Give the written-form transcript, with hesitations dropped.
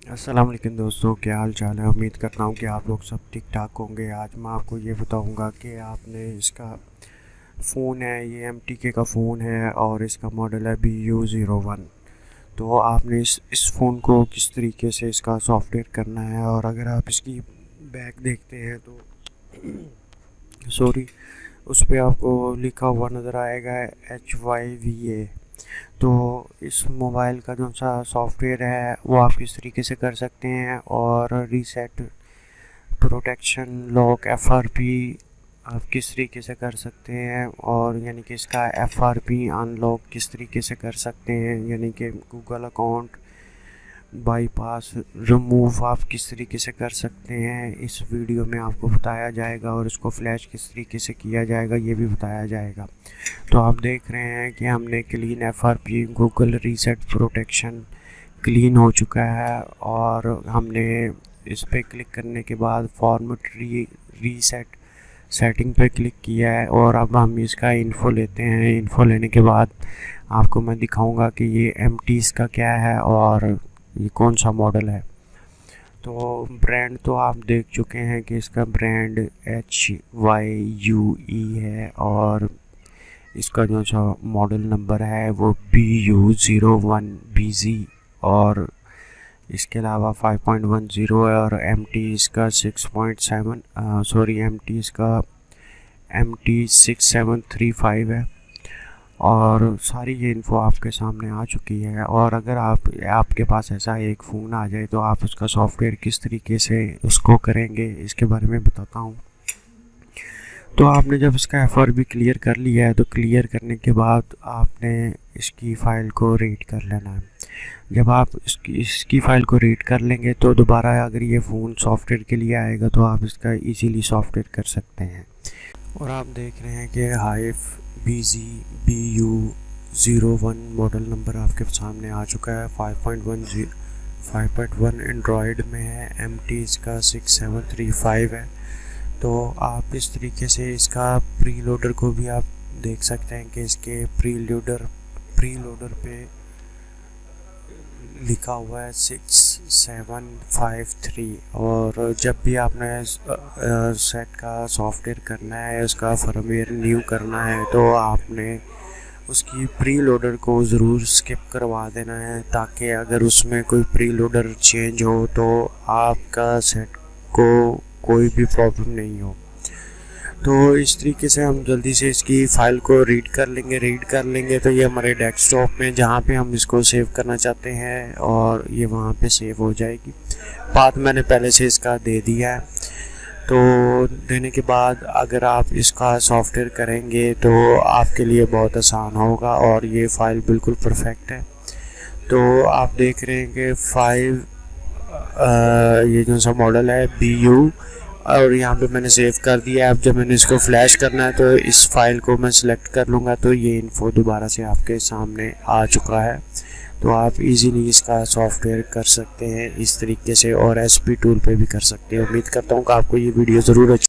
अस्सलाम वालेकुम दोस्तों, क्या हाल चाल है। उम्मीद करता हूँ कि आप लोग सब ठीक ठाक होंगे। आज मैं आपको ये बताऊँगा कि आपने इसका फ़ोन है, ये MTK का फ़ोन है और इसका मॉडल है BU01। तो आपने इस फ़ोन को किस तरीके से इसका सॉफ्टवेयर करना है। और अगर आप इसकी बैक देखते हैं तो सॉरी, उस पर आपको लिखा हुआ नज़र आएगा HYVA। तो इस मोबाइल का जो सा सॉफ्टवेयर है वो आप किस तरीके से कर सकते हैं, और रीसेट, प्रोटेक्शन, लॉक, FRP आप किस तरीके से कर सकते हैं, और यानी कि इसका FRP अनलॉक किस तरीके से कर सकते हैं, यानी कि गूगल अकाउंट बाईपास रिमूव आप किस तरीके से कर सकते हैं, इस वीडियो में आपको बताया जाएगा। और इसको फ्लैश किस तरीके से किया जाएगा ये भी बताया जाएगा। तो आप देख रहे हैं कि हमने clean FRP Google reset protection clean हो चुका है, और हमने इस पर क्लिक करने के बाद फॉर्मेट रीसेट सेटिंग पे क्लिक किया है। और अब हम इसका इन्फो लेते हैं। इन्फो लेने के बाद आपको मैं दिखाऊंगा कि ये MTs का क्या है और ये कौन सा मॉडल है। तो ब्रांड तो आप देख चुके हैं कि इसका ब्रांड HYUE है, और इसका जो सा मॉडल नंबर है वो BU01BZ, और इसके अलावा 5.10 है, और MT इसका 6.7 सॉरी MT इसका MT6735 है। और सारी ये इन्फो आपके सामने आ चुकी है। और अगर आपके पास ऐसा एक फ़ोन आ जाए तो आप उसका सॉफ्टवेयर किस तरीके से उसको करेंगे इसके बारे में बताता हूँ। तो आपने जब इसका FRP क्लियर कर लिया है तो क्लियर करने के बाद आपने इसकी फ़ाइल को रीड कर लेना है। जब आप इसकी फ़ाइल को रीड कर लेंगे तो दोबारा अगर ये फ़ोन सॉफ्टवेयर के लिए आएगा तो आप इसका इजीली सॉफ्टवेयर कर सकते हैं। और आप देख रहे हैं कि हाइफ BZ BU01 मॉडल नंबर आपके सामने आ चुका है। 5.1 एंड्रॉयड में है। MT इसका 6735 है। तो आप इस तरीके से इसका प्री लोडर को भी आप देख सकते हैं कि इसके प्री लोडर पे लिखा हुआ है 6753। और जब भी आपने सेट का सॉफ्टवेयर करना है, उसका फर्मवेयर न्यू करना है, तो आपने उसकी प्री लोडर को ज़रूर स्किप करवा देना है, ताकि अगर उसमें कोई प्री लोडर चेंज हो तो आपका सेट को कोई भी प्रॉब्लम नहीं हो। तो इस तरीके से हम जल्दी से इसकी फ़ाइल को रीड कर लेंगे तो ये हमारे डेस्कटॉप में जहाँ पे हम इसको सेव करना चाहते हैं और ये वहाँ पे सेव हो जाएगी। पाथ मैंने पहले से इसका दे दिया है। तो देने के बाद अगर आप इसका सॉफ्टवेयर करेंगे तो आपके लिए बहुत आसान होगा, और ये फ़ाइल बिल्कुल परफेक्ट है। तो आप देख रहे हैं कि ये जो सा मॉडल है BU, और यहाँ पे मैंने सेव कर दिया है। अब जब मैंने इसको फ्लैश करना है तो इस फाइल को मैं सिलेक्ट कर लूँगा तो ये इन्फो दोबारा से आपके सामने आ चुका है। तो आप इजीली इसका सॉफ्टवेयर कर सकते हैं इस तरीके से, और SP टूल पे भी कर सकते हैं। उम्मीद करता हूँ कि आपको ये वीडियो ज़रूर